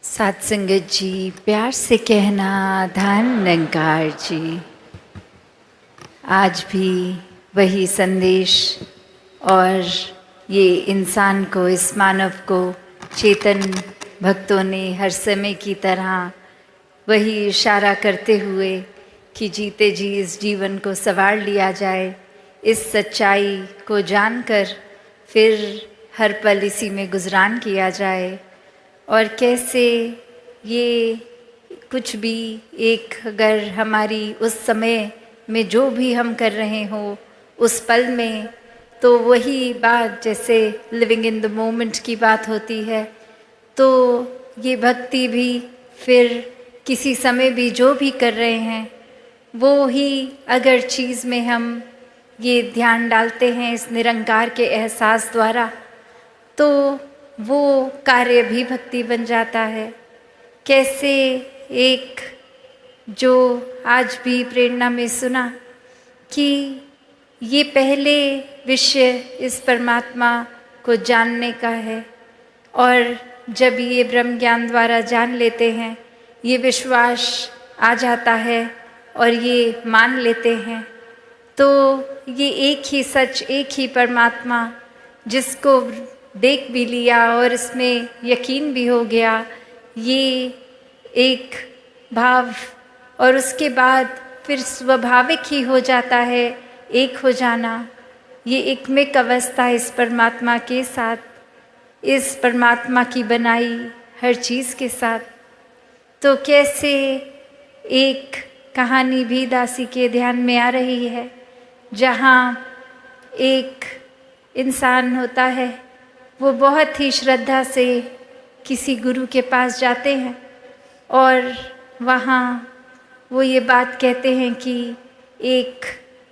सात संगत जी, प्यार से कहना धन निरंकार जी। आज भी वही संदेश और ये इंसान को, इस मानव को चेतन भक्तों ने हर समय की तरह वही इशारा करते हुए कि जीते जी इस जीवन को संवार लिया जाए, इस सच्चाई को जानकर फिर हर पल इसी में गुजरान किया जाए। और कैसे ये कुछ भी एक, अगर हमारी उस समय में जो भी हम कर रहे हो उस पल में, तो वही बात जैसे लिविंग इन द मोमेंट की बात होती है, तो ये भक्ति भी फिर किसी समय भी जो भी कर रहे हैं वो ही अगर चीज़ में हम ये ध्यान डालते हैं इस निरंकार के एहसास द्वारा, तो वो कार्य भी भक्ति बन जाता है। कैसे एक जो आज भी प्रेरणा में सुना कि ये पहले विषय इस परमात्मा को जानने का है, और जब ये ब्रह्म ज्ञान द्वारा जान लेते हैं, ये विश्वास आ जाता है और ये मान लेते हैं, तो ये एक ही सच, एक ही परमात्मा जिसको देख भी लिया और इसमें यकीन भी हो गया, ये एक भाव और उसके बाद फिर स्वाभाविक ही हो जाता है एक हो जाना। ये एकमिक अवस्था इस परमात्मा के साथ, इस परमात्मा की बनाई हर चीज़ के साथ। तो कैसे एक कहानी भी दासी के ध्यान में आ रही है, जहाँ एक इंसान होता है, वो बहुत ही श्रद्धा से किसी गुरु के पास जाते हैं और वहाँ वो ये बात कहते हैं कि एक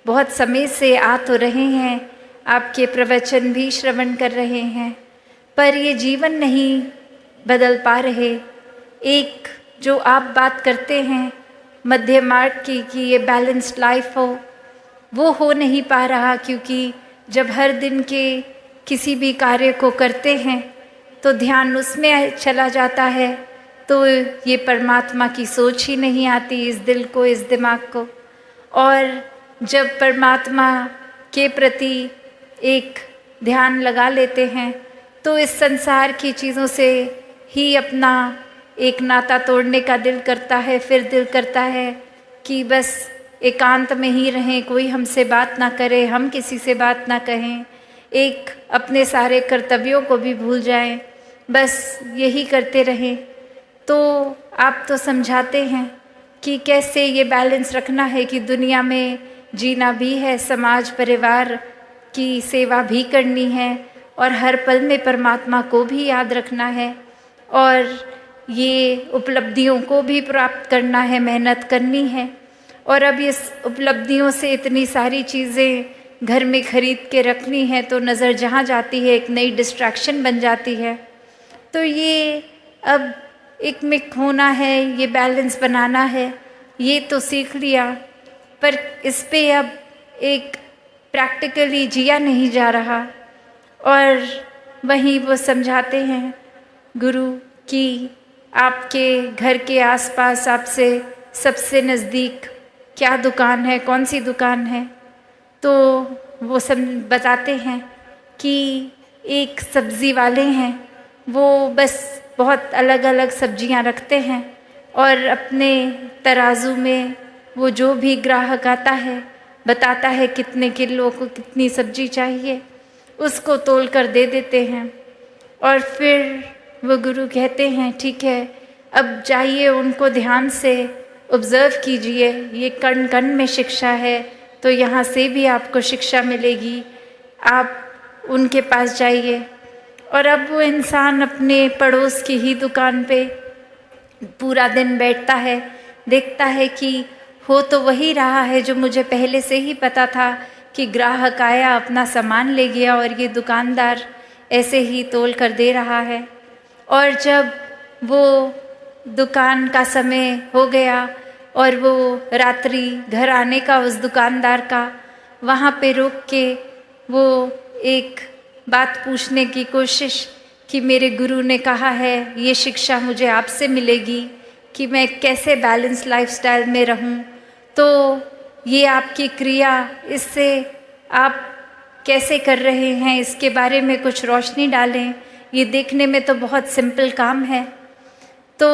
बहुत समय से आ तो रहे हैं, आपके प्रवचन भी श्रवण कर रहे हैं, पर ये जीवन नहीं बदल पा रहे। एक जो आप बात करते हैं मध्य मार्ग की कि ये बैलेंस्ड लाइफ हो, वो हो नहीं पा रहा, क्योंकि जब हर दिन के किसी भी कार्य को करते हैं तो ध्यान उसमें चला जाता है, तो ये परमात्मा की सोच ही नहीं आती इस दिल को, इस दिमाग को। और जब परमात्मा के प्रति एक ध्यान लगा लेते हैं तो इस संसार की चीज़ों से ही अपना एक नाता तोड़ने का दिल करता है। फिर दिल करता है कि बस एकांत में ही रहें, कोई हमसे बात ना करे, हम किसी से बात ना कहें, एक अपने सारे कर्तव्यों को भी भूल जाएं, बस यही करते रहें। तो आप तो समझाते हैं कि कैसे ये बैलेंस रखना है कि दुनिया में जीना भी है, समाज परिवार की सेवा भी करनी है, और हर पल में परमात्मा को भी याद रखना है, और ये उपलब्धियों को भी प्राप्त करना है, मेहनत करनी है। और अब इस उपलब्धियों से इतनी सारी चीज़ें घर में खरीद के रखनी है, तो नज़र जहाँ जाती है एक नई डिस्ट्रैक्शन बन जाती है। तो ये अब एक मिक होना है, ये बैलेंस बनाना है, ये तो सीख लिया, पर इस पे अब एक प्रैक्टिकली जिया नहीं जा रहा। और वहीं वो समझाते हैं गुरु कि आपके घर के आसपास आपसे सबसे नज़दीक क्या दुकान है, कौन सी दुकान है, तो वो सब बताते हैं कि एक सब्ज़ी वाले हैं, वो बस बहुत अलग अलग सब्जियां रखते हैं, और अपने तराजू में वो जो भी ग्राहक आता है बताता है कितने किलो को कितनी सब्जी चाहिए, उसको तोल कर दे देते हैं। और फिर वो गुरु कहते हैं ठीक है, अब जाइए उनको ध्यान से ऑब्ज़र्व कीजिए, ये कण कण में शिक्षा है, तो यहाँ से भी आपको शिक्षा मिलेगी, आप उनके पास जाइए। और अब वो इंसान अपने पड़ोस की ही दुकान पे पूरा दिन बैठता है, देखता है कि हो तो वही रहा है जो मुझे पहले से ही पता था, कि ग्राहक आया अपना सामान ले गया और ये दुकानदार ऐसे ही तोल कर दे रहा है। और जब वो दुकान का समय हो गया और वो रात्रि घर आने का उस दुकानदार का, वहाँ पे रुक के वो एक बात पूछने की कोशिश कि मेरे गुरु ने कहा है, ये शिक्षा मुझे आपसे मिलेगी कि मैं कैसे बैलेंस लाइफस्टाइल में रहूं। तो ये आपकी क्रिया, इससे आप कैसे कर रहे हैं इसके बारे में कुछ रोशनी डालें। ये देखने में तो बहुत सिंपल काम है। तो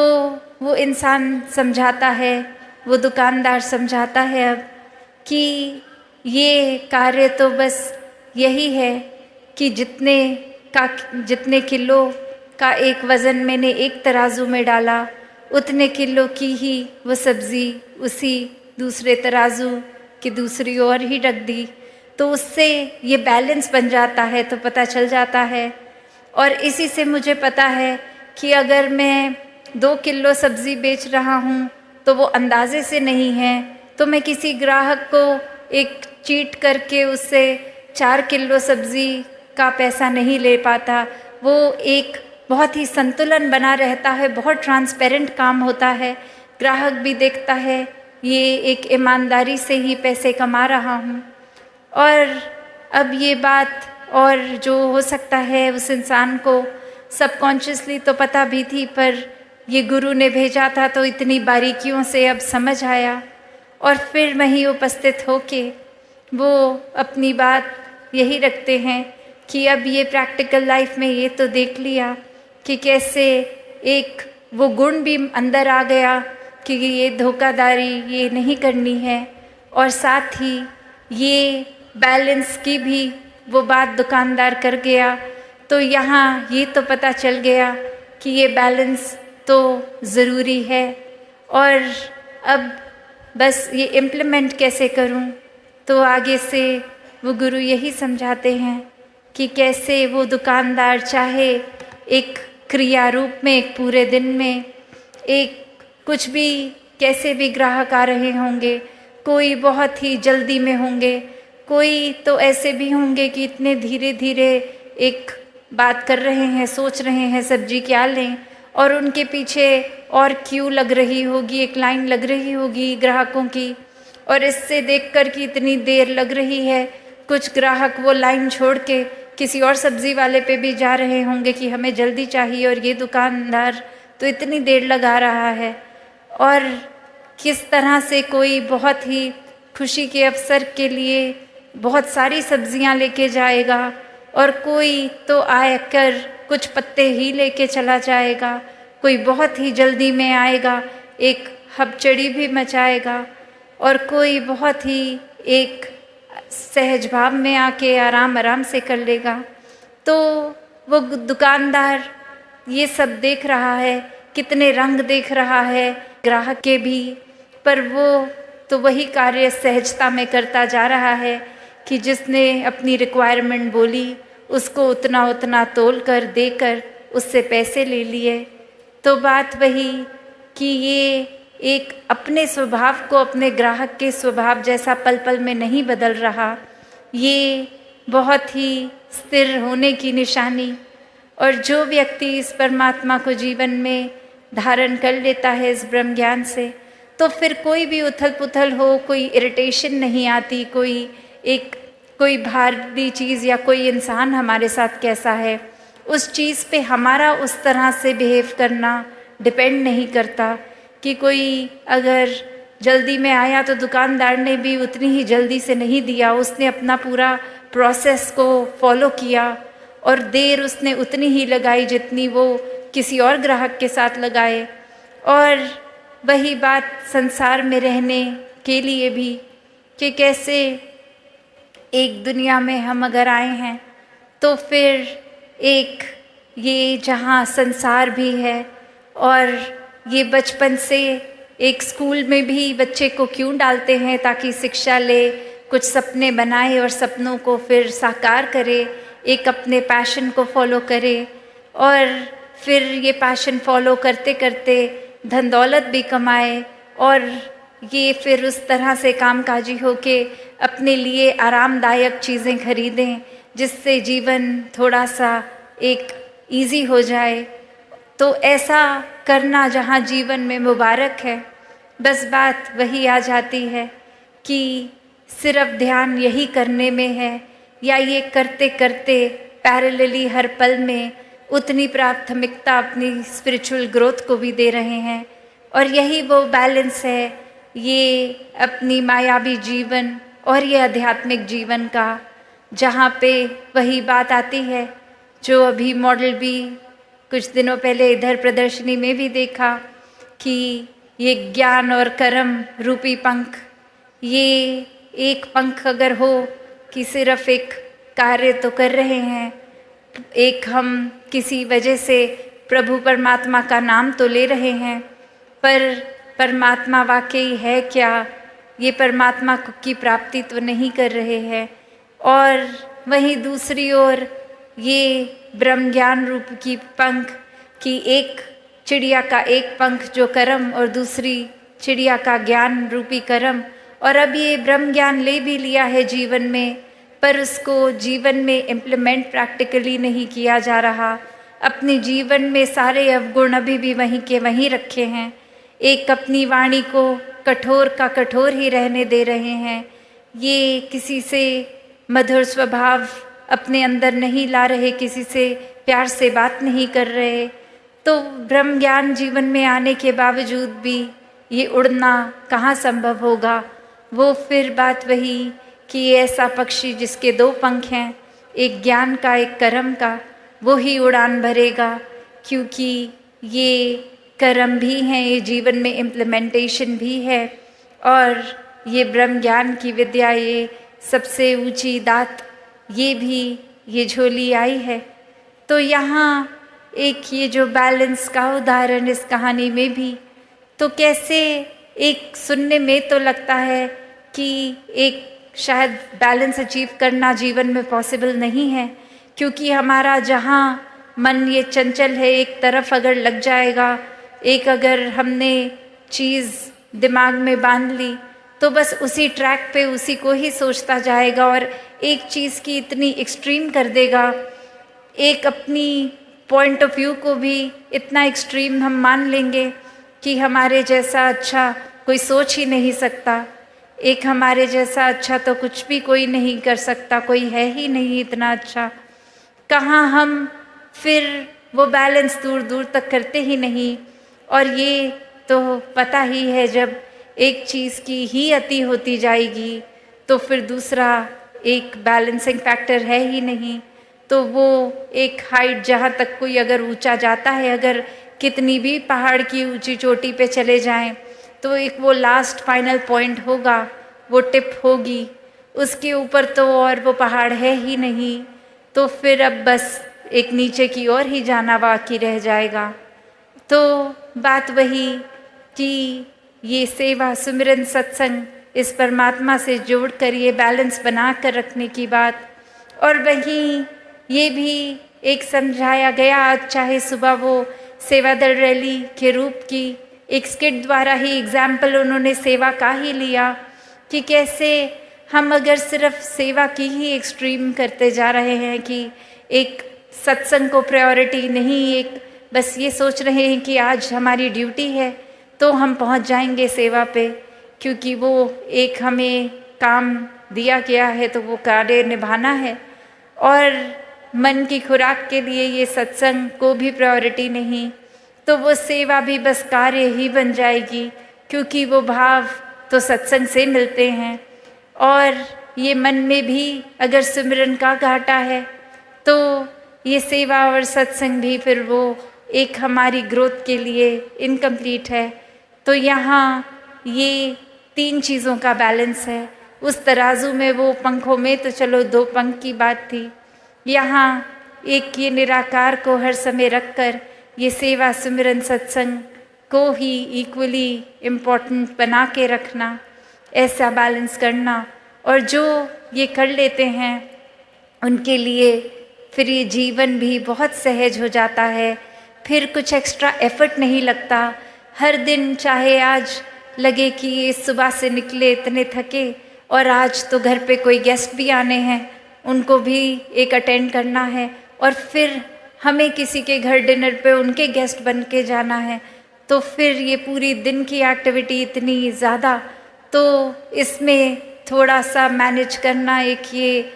वो इंसान समझाता है, वो दुकानदार समझाता है अब कि ये कार्य तो बस यही है कि जितने किलो का एक वज़न मैंने एक तराजू में डाला, उतने किलो की ही वो सब्ज़ी उसी दूसरे तराजू की दूसरी ओर ही रख दी। तो उससे ये बैलेंस बन जाता है, तो पता चल जाता है। और इसी से मुझे पता है कि अगर मैं 2 किलो सब्ज़ी बेच रहा हूँ तो वो अंदाज़े से नहीं है, तो मैं किसी ग्राहक को एक चीट करके उससे 4 किलो सब्ज़ी का पैसा नहीं ले पाता। वो एक बहुत ही संतुलन बना रहता है, बहुत ट्रांसपेरेंट काम होता है। ग्राहक भी देखता है ये एक ईमानदारी से ही पैसे कमा रहा हूँ। और अब ये बात, और जो हो सकता है उस इंसान को सबकॉन्शियसली तो पता भी थी, पर ये गुरु ने भेजा था तो इतनी बारीकियों से अब समझ आया। और फिर वहीं उपस्थित होके वो अपनी बात यही रखते हैं कि अब ये प्रैक्टिकल लाइफ में ये तो देख लिया कि कैसे एक वो गुण भी अंदर आ गया कि ये धोखाधड़ी ये नहीं करनी है, और साथ ही ये बैलेंस की भी वो बात दुकानदार कर गया। तो यहाँ ये तो पता चल गया कि ये बैलेंस तो ज़रूरी है, और अब बस ये इम्प्लीमेंट कैसे करूँ। तो आगे से वो गुरु यही समझाते हैं कि कैसे वो दुकानदार चाहे एक क्रिया रूप में, एक पूरे दिन में, एक कुछ भी, कैसे भी ग्राहक आ रहे होंगे, कोई बहुत ही जल्दी में होंगे, कोई तो ऐसे भी होंगे कि इतने धीरे धीरे एक बात कर रहे हैं, सोच रहे हैं सब्जी क्या लें, और उनके पीछे और क्यू लग रही होगी, एक लाइन लग रही होगी ग्राहकों की। और इससे देखकर कि इतनी देर लग रही है, कुछ ग्राहक वो लाइन छोड़ के किसी और सब्ज़ी वाले पे भी जा रहे होंगे कि हमें जल्दी चाहिए, और ये दुकानदार तो इतनी देर लगा रहा है। और किस तरह से कोई बहुत ही खुशी के अवसर के लिए बहुत सारी सब्जियां लेके जाएगा, और कोई तो आकर कुछ पत्ते ही लेके चला जाएगा, कोई बहुत ही जल्दी में आएगा, एक हबचड़ी भी मचाएगा, और कोई बहुत ही एक सहज भाव में आके आराम आराम से कर लेगा। तो वो दुकानदार ये सब देख रहा है, कितने रंग देख रहा है ग्राहक के भी, पर वो तो वही कार्य सहजता में करता जा रहा है कि जिसने अपनी रिक्वायरमेंट बोली उसको उतना उतना तोल कर देकर उससे पैसे ले लिए। तो बात वही कि ये एक अपने स्वभाव को अपने ग्राहक के स्वभाव जैसा पल पल में नहीं बदल रहा, ये बहुत ही स्थिर होने की निशानी। और जो व्यक्ति इस परमात्मा को जीवन में धारण कर लेता है इस ब्रह्म ज्ञान से, तो फिर कोई भी उथल पुथल हो, कोई इरिटेशन नहीं आती, कोई भारी चीज़ या कोई इंसान हमारे साथ कैसा है, उस चीज़ पे हमारा उस तरह से बिहेव करना डिपेंड नहीं करता। कि कोई अगर जल्दी में आया तो दुकानदार ने भी उतनी ही जल्दी से नहीं दिया, उसने अपना पूरा प्रोसेस को फॉलो किया, और देर उसने उतनी ही लगाई जितनी वो किसी और ग्राहक के साथ लगाए। और वही बात संसार में रहने के लिए भी कि कैसे एक दुनिया में हम अगर आए हैं तो फिर एक ये जहाँ संसार भी है, और ये बचपन से एक स्कूल में भी बच्चे को क्यों डालते हैं, ताकि शिक्षा ले, कुछ सपने बनाए और सपनों को फिर साकार करे, एक अपने पैशन को फॉलो करे, और फिर ये पैशन फॉलो करते करते धन दौलत भी कमाए, और ये फिर उस तरह से कामकाजी होके अपने लिए आरामदायक चीज़ें खरीदें जिससे जीवन थोड़ा सा एक इजी हो जाए। तो ऐसा करना जहाँ जीवन में मुबारक है, बस बात वही आ जाती है कि सिर्फ ध्यान यही करने में है, या ये करते करते पैरेलली हर पल में उतनी प्राथमिकता अपनी स्पिरिचुअल ग्रोथ को भी दे रहे हैं। और यही वो बैलेंस है, ये अपनी मायावी जीवन और ये आध्यात्मिक जीवन का, जहाँ पे वही बात आती है जो अभी मॉडल भी कुछ दिनों पहले इधर प्रदर्शनी में भी देखा कि ये ज्ञान और कर्म रूपी पंख, ये एक पंख अगर हो कि सिर्फ एक कार्य तो कर रहे हैं, एक हम किसी वजह से प्रभु परमात्मा का नाम तो ले रहे हैं, पर परमात्मा वाकई है क्या, ये परमात्मा की प्राप्ति तो नहीं कर रहे हैं। और वहीं दूसरी ओर ये ब्रह्म ज्ञान रूप की पंख की, एक चिड़िया का एक पंख जो कर्म और दूसरी चिड़िया का ज्ञान रूपी कर्म, और अब ये ब्रह्म ज्ञान ले भी लिया है जीवन में, पर उसको जीवन में इम्प्लीमेंट प्रैक्टिकली नहीं किया जा रहा। अपने जीवन में सारे अवगुण अभी भी वहीं के वहीं रखे हैं, एक अपनी वाणी को कठोर का कठोर ही रहने दे रहे हैं, ये किसी से मधुर स्वभाव अपने अंदर नहीं ला रहे, किसी से प्यार से बात नहीं कर रहे। तो ब्रह्म ज्ञान जीवन में आने के बावजूद भी ये उड़ना कहाँ संभव होगा। वो फिर बात वही कि ऐसा पक्षी जिसके दो पंख हैं, एक ज्ञान का एक कर्म का, वो ही उड़ान भरेगा, क्योंकि ये कर्म भी हैं, ये जीवन में इम्प्लीमेंटेशन भी है, और ये ब्रह्म ज्ञान की विद्या, ये सबसे ऊंची दात, ये भी ये झोली आई है। तो यहाँ एक ये जो बैलेंस का उदाहरण इस कहानी में भी, तो कैसे एक सुनने में तो लगता है कि एक शायद बैलेंस अचीव करना जीवन में पॉसिबल नहीं है, क्योंकि हमारा जहाँ मन ये चंचल है, एक तरफ अगर लग जाएगा, एक अगर हमने चीज़ दिमाग में बांध ली तो बस उसी ट्रैक पे उसी को ही सोचता जाएगा और एक चीज़ की इतनी एक्सट्रीम कर देगा, एक अपनी पॉइंट ऑफ व्यू को भी इतना एक्सट्रीम हम मान लेंगे कि हमारे जैसा अच्छा कोई सोच ही नहीं सकता, एक हमारे जैसा अच्छा तो कुछ भी कोई नहीं कर सकता, कोई है ही नहीं इतना अच्छा। कहाँ हम फिर वो बैलेंस दूर दूर तक करते ही नहीं। और ये तो पता ही है, जब एक चीज़ की ही अति होती जाएगी तो फिर दूसरा एक बैलेंसिंग फैक्टर है ही नहीं। तो वो एक हाइट जहाँ तक कोई अगर ऊंचा जाता है, अगर कितनी भी पहाड़ की ऊंची चोटी पे चले जाएं, तो एक वो लास्ट फाइनल पॉइंट होगा, वो टिप होगी, उसके ऊपर तो और वो पहाड़ है ही नहीं। तो फिर अब बस एक नीचे की ओर ही जाना बाकी रह जाएगा। तो बात वही कि ये सेवा, सुमिरन, सत्संग, इस परमात्मा से जोड़कर ये बैलेंस बना कर रखने की बात। और वहीं ये भी एक समझाया गया, आज चाहे सुबह वो सेवा दल रैली के रूप की एक स्किट द्वारा ही एग्जाम्पल उन्होंने सेवा का ही लिया कि कैसे हम अगर सिर्फ सेवा की ही एक्सट्रीम करते जा रहे हैं कि एक सत्संग को प्रायोरिटी नहीं, एक बस ये सोच रहे हैं कि आज हमारी ड्यूटी है तो हम पहुंच जाएंगे सेवा पे, क्योंकि वो एक हमें काम दिया गया है तो वो कार्य निभाना है, और मन की खुराक के लिए ये सत्संग को भी प्रायोरिटी नहीं, तो वो सेवा भी बस कार्य ही बन जाएगी, क्योंकि वो भाव तो सत्संग से मिलते हैं। और ये मन में भी अगर सिमरन का घाटा है तो ये सेवा और सत्संग भी फिर वो एक हमारी ग्रोथ के लिए इनकम्प्लीट है। तो यहाँ ये तीन चीज़ों का बैलेंस है। उस तराजू में वो पंखों में तो चलो दो पंख की बात थी, यहाँ एक ये निराकार को हर समय रखकर ये सेवा, सिमरन, सत्संग को ही इक्वली इम्पोर्टेंट बना के रखना, ऐसा बैलेंस करना। और जो ये कर लेते हैं उनके लिए फिर ये जीवन भी बहुत सहज हो जाता है, फिर कुछ एक्स्ट्रा एफर्ट नहीं लगता। हर दिन चाहे आज लगे कि ये सुबह से निकले इतने थके और आज तो घर पे कोई गेस्ट भी आने हैं, उनको भी एक अटेंड करना है, और फिर हमें किसी के घर डिनर पे उनके गेस्ट बन के जाना है, तो फिर ये पूरी दिन की एक्टिविटी इतनी ज़्यादा, तो इसमें थोड़ा सा मैनेज करना, एक ये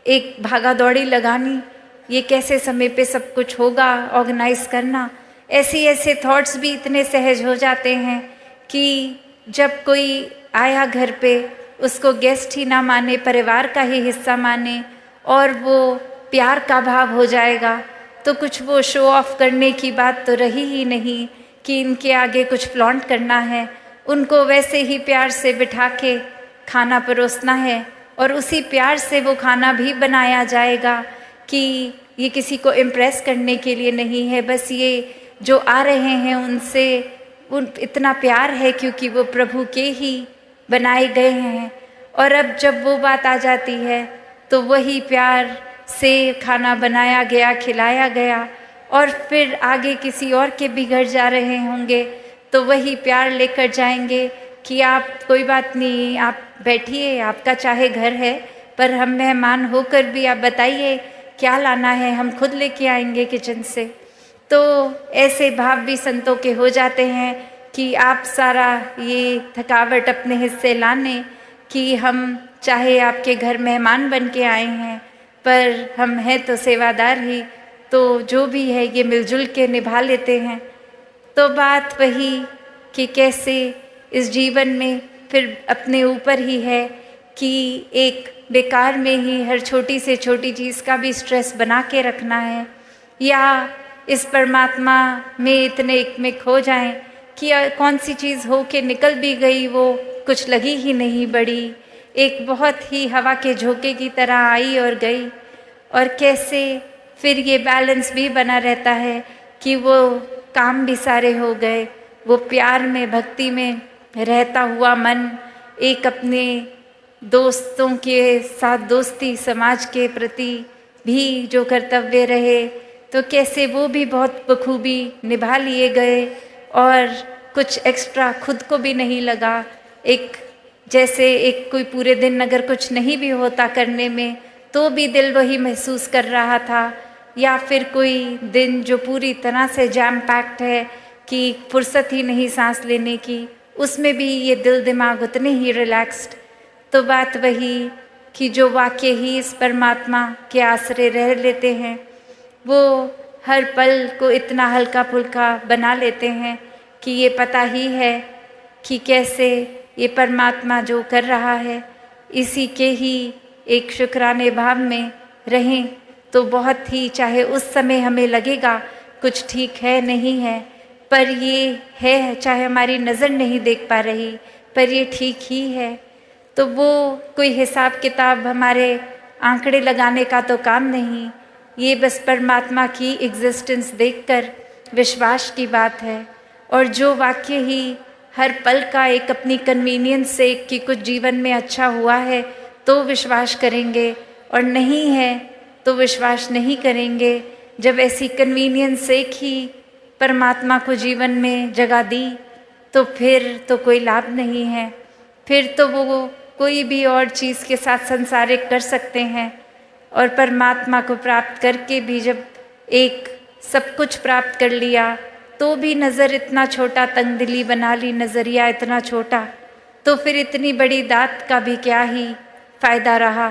एक भागा दौड़ी लगानी, ये कैसे समय पे सब कुछ होगा, ऑर्गेनाइज करना, ऐसे थॉट्स भी इतने सहज हो जाते हैं कि जब कोई आया घर पे, उसको गेस्ट ही ना माने, परिवार का ही हिस्सा माने और वो प्यार का भाव हो जाएगा, तो कुछ वो शो ऑफ करने की बात तो रही ही नहीं कि इनके आगे कुछ फ्लॉन्ट करना है। उनको वैसे ही प्यार से बिठा के खाना परोसना है और उसी प्यार से वो खाना भी बनाया जाएगा कि ये किसी को इम्प्रेस करने के लिए नहीं है, बस ये जो आ रहे हैं उनसे इतना प्यार है क्योंकि वो प्रभु के ही बनाए गए हैं। और अब जब वो बात आ जाती है तो वही प्यार से खाना बनाया गया, खिलाया गया और फिर आगे किसी और के भी घर जा रहे होंगे तो वही प्यार लेकर जाएंगे कि आप कोई बात नहीं, आप बैठिए, आपका चाहे घर है पर हम मेहमान होकर भी आप बताइए क्या लाना है, हम खुद लेके आएंगे किचन से। तो ऐसे भाव भी संतों के हो जाते हैं कि आप सारा ये थकावट अपने हिस्से लाने कि हम चाहे आपके घर मेहमान बन के आए हैं पर हम हैं तो सेवादार ही, तो जो भी है ये मिलजुल के निभा लेते हैं। तो बात वही कि कैसे इस जीवन में फिर अपने ऊपर ही है कि एक बेकार में ही हर छोटी से छोटी चीज़ का भी स्ट्रेस बना के रखना है, या इस परमात्मा में इतने एक में खो जाएं कि कौन सी चीज़ हो के निकल भी गई वो कुछ लगी ही नहीं बड़ी, एक बहुत ही हवा के झोंके की तरह आई और गई। और कैसे फिर ये बैलेंस भी बना रहता है कि वो काम भी सारे हो गए, वो प्यार में भक्ति में रहता हुआ मन एक अपने दोस्तों के साथ दोस्ती, समाज के प्रति भी जो कर्तव्य रहे तो कैसे वो भी बहुत बखूबी निभा लिए गए और कुछ एक्स्ट्रा खुद को भी नहीं लगा। एक जैसे एक कोई पूरे दिन अगर कुछ नहीं भी होता करने में तो भी दिल वही महसूस कर रहा था, या फिर कोई दिन जो पूरी तरह से जैम पैक्ड है कि फुर्सत ही नहीं सांस लेने की, उसमें भी ये दिल दिमाग उतने ही रिलैक्स्ड। तो बात वही कि जो वाक्य ही इस परमात्मा के आश्रय रह लेते हैं वो हर पल को इतना हल्का फुल्का बना लेते हैं कि ये पता ही है कि कैसे ये परमात्मा जो कर रहा है इसी के ही एक शुक्राने भाव में रहें तो बहुत ही, चाहे उस समय हमें लगेगा कुछ ठीक है नहीं है पर ये है, चाहे हमारी नज़र नहीं देख पा रही पर ये ठीक ही है, तो वो कोई हिसाब किताब हमारे आंकड़े लगाने का तो काम नहीं, ये बस परमात्मा की एग्जिस्टेंस देखकर विश्वास की बात है। और जो वाक्य ही हर पल का एक अपनी कन्वीनियंस से कि कुछ जीवन में अच्छा हुआ है तो विश्वास करेंगे और नहीं है तो विश्वास नहीं करेंगे। जब ऐसी कन्वीनियंस से ही परमात्मा को जीवन में जगह दी तो फिर तो कोई लाभ नहीं है, फिर तो वो कोई भी और चीज़ के साथ संसारिक कर सकते हैं। और परमात्मा को प्राप्त करके भी जब एक सब कुछ प्राप्त कर लिया तो भी नज़र इतना छोटा, तंगदिली बना ली, नज़रिया इतना छोटा, तो फिर इतनी बड़ी दात का भी क्या ही फ़ायदा रहा।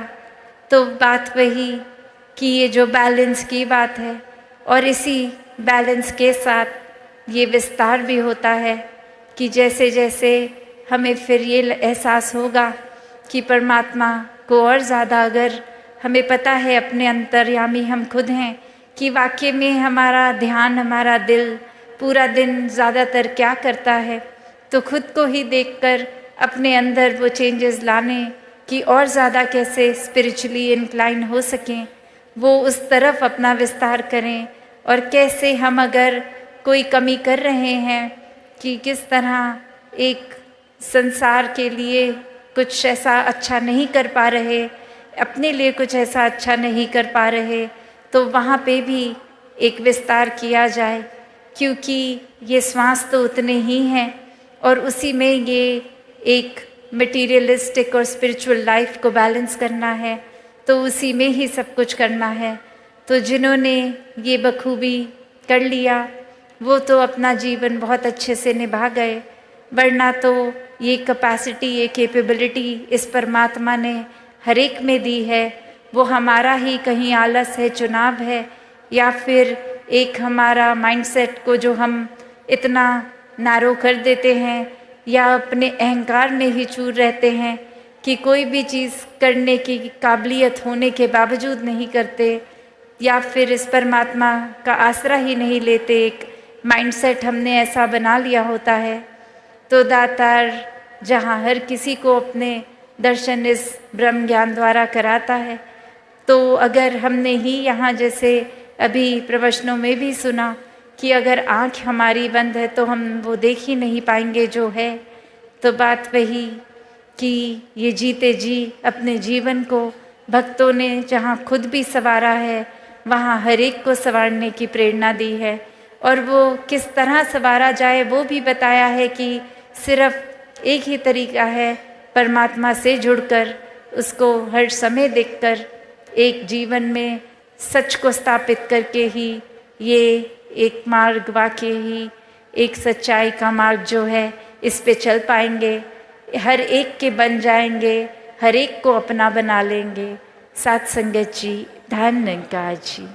तो बात वही कि ये जो बैलेंस की बात है और इसी बैलेंस के साथ ये विस्तार भी होता है कि जैसे जैसे हमें फिर ये एहसास होगा कि परमात्मा को और ज़्यादा अगर हमें पता है अपने अंतर्यामी हम खुद हैं कि वाकई में हमारा ध्यान, हमारा दिल पूरा दिन ज़्यादातर क्या करता है, तो खुद को ही देखकर अपने अंदर वो चेंजेस लाने कि और ज़्यादा कैसे स्पिरिचुअली इंक्लाइन हो सकें, वो उस तरफ अपना विस्तार करें। और कैसे हम अगर कोई कमी कर रहे हैं कि किस तरह एक संसार के लिए कुछ ऐसा अच्छा नहीं कर पा रहे, अपने लिए कुछ ऐसा अच्छा नहीं कर पा रहे, तो वहाँ पे भी एक विस्तार किया जाए, क्योंकि ये श्वास तो उतने ही हैं और उसी में ये एक मटीरियलिस्टिक और स्पिरिचुअल लाइफ को बैलेंस करना है, तो उसी में ही सब कुछ करना है। तो जिन्होंने ये बखूबी कर लिया वो तो अपना जीवन बहुत अच्छे से निभा गए, वरना तो ये कैपेसिटी, ये कैपेबिलिटी इस परमात्मा ने हर एक में दी है, वो हमारा ही कहीं आलस है, चुनाव है, या फिर एक हमारा माइंडसेट को जो हम इतना नारो कर देते हैं, या अपने अहंकार में ही चूर रहते हैं कि कोई भी चीज़ करने की काबिलियत होने के बावजूद नहीं करते, या फिर इस परमात्मा का आसरा ही नहीं लेते। एक माइंडसेट हमने ऐसा बना लिया होता है। तो दातार जहाँ हर किसी को अपने दर्शन इस ब्रह्म ज्ञान द्वारा कराता है, तो अगर हमने ही यहाँ जैसे अभी प्रवचनों में भी सुना कि अगर आँख हमारी बंद है तो हम वो देख ही नहीं पाएंगे जो है, तो बात वही कि ये जीते जी अपने जीवन को भक्तों ने जहाँ खुद भी संवारा है, वहाँ हर एक को संवारने की प्रेरणा दी है। और वो किस तरह संवारा जाए वो भी बताया है कि सिर्फ एक ही तरीका है, परमात्मा से जुड़कर, उसको हर समय देखकर, एक जीवन में सच को स्थापित करके ही ये एक मार्ग वाकई ही एक सच्चाई का मार्ग जो है, इस पे चल पाएंगे, हर एक के बन जाएंगे, हर एक को अपना बना लेंगे। साथ संगत जी, धन निरंकार जी।